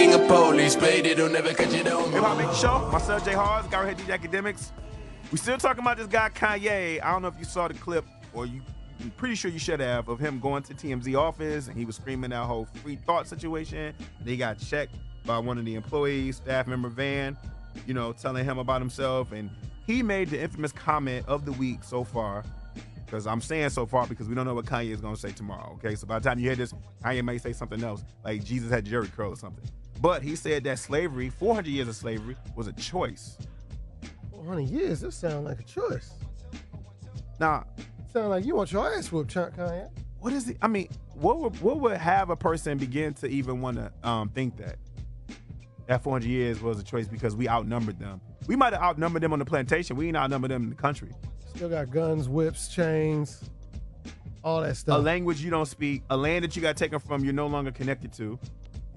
king of police. Played it, don't never catch it on me. Hip Hop Make Show. Myself, Jay Hars, got right here, DJ Academics. We still talking about this guy, Kanye. I don't know if you saw the clip, or I'm pretty sure you should have, of him going to TMZ office, and he was screaming that whole free thought situation. And he got checked by one of the employees, staff member Van, you know, telling him about himself. And he made the infamous comment of the week so far, because I'm saying so far because we don't know what Kanye is going to say tomorrow, okay? So by the time you hear this, Kanye may say something else, like Jesus had Jerry curl or something. But he said that slavery, 400 years of slavery, was a choice. 400 years, that sounds like a choice. Now, sound like you want your ass whooped, Kanye. What is it? I mean, what would have a person begin to even want to think that 400 years was a choice because we outnumbered them? We might have outnumbered them on the plantation. We ain't outnumbered them in the country. Still got guns, whips, chains, all that stuff. A language you don't speak, a land that you got taken from, you're no longer connected to.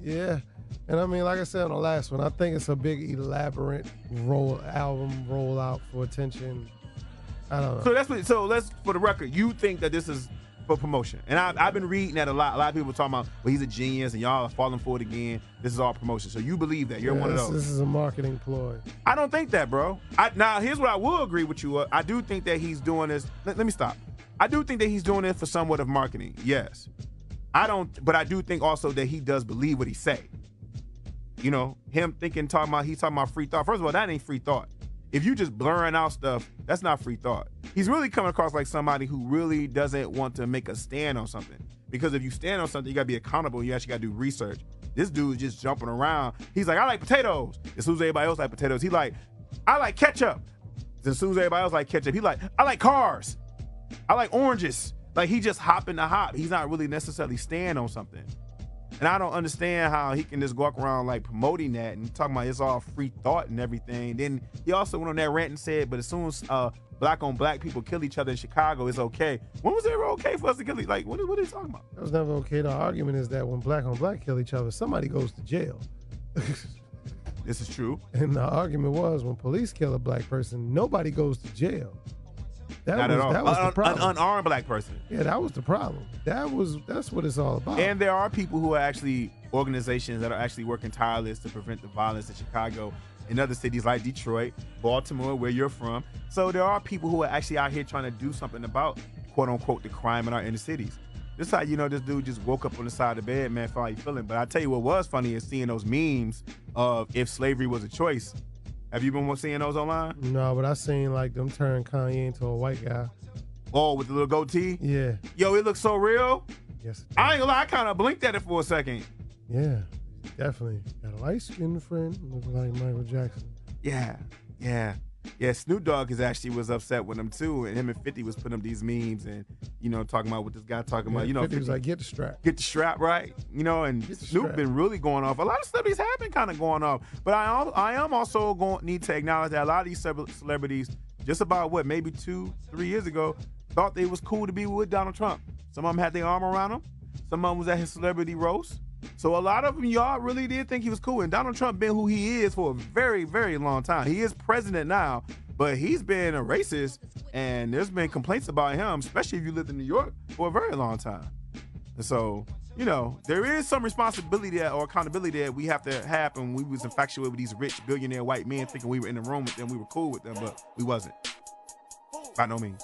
Yeah. And I mean, like I said on the last one, I think it's a big elaborate album rollout for attention. I don't know. So let's for the record, you think that this is for promotion. And I've been reading that a lot. A lot of people talking about, well, he's a genius and y'all are falling for it again. This is all promotion. So you believe that. You're one of those. This is a marketing ploy. I don't think that, bro. Now, here's what I will agree with you. I do think that he's doing this. Let me stop. I do think that he's doing it for somewhat of marketing. Yes. But I do think also that he does believe what he say. You know, him he's talking about free thought. First of all, that ain't free thought. If you just blurring out stuff, that's not free thought. He's really coming across like somebody who really doesn't want to make a stand on something. Because if you stand on something, you gotta be accountable. You actually gotta do research. This dude's just jumping around. He's like, I like potatoes. As soon as everybody else like potatoes, he like, I like ketchup. As soon as everybody else like ketchup, he like, I like cars. I like oranges. Like, he just hopping the hop. He's not really necessarily stand on something. And I don't understand how he can just walk around like promoting that and talking about it's all free thought and everything. Then he also went on that rant and said, but as soon as black on black people kill each other in Chicago, it's okay. When was it ever okay for us to kill each other? Like, what are you talking about? That was never okay. The argument is that when black on black kill each other, somebody goes to jail. This is true. And the argument was when police kill a black person, nobody goes to jail. Not at all. That was the problem. An unarmed black person. Yeah, that was the problem. That's what it's all about. And there are people who are actually organizations that are actually working tireless to prevent the violence in Chicago and other cities like Detroit, Baltimore, where you're from. So there are people who are actually out here trying to do something about, quote unquote, the crime in our inner cities. This is how you know this dude just woke up on the side of the bed, man, for how you feeling. But I tell you what was funny is seeing those memes of if slavery was a choice. Have you been seeing those online? No, but I seen like them turn Kanye into a white guy. Oh, with the little goatee? Yeah. Yo, it looks so real. Yes. I ain't gonna lie, I kind of blinked at it for a second. Yeah, definitely. Got a light-skinned friend, looking like Michael Jackson. Yeah, Snoop Dogg was upset with him too, and him and 50 was putting up these memes and, you know, talking about what this guy talking about. You know, 50 was like, get the strap. Get the strap, right? You know, and Snoop been really going off. A lot of celebrities have been kind of going off. But I am also going to need to acknowledge that a lot of these celebrities, just about maybe 2-3 years ago, thought they was cool to be with Donald Trump. Some of them had their arm around him. Some of them was at his celebrity roast. So a lot of them, y'all really did think he was cool. And Donald Trump been who he is for a very, very long time. He is president now, but he's been a racist, and there's been complaints about him, especially if you lived in New York, for a very long time. And so, you know, there is some responsibility or accountability that we have to have when we was infatuated with these rich billionaire white men thinking we were in the room with them, we were cool with them, but we wasn't. By no means.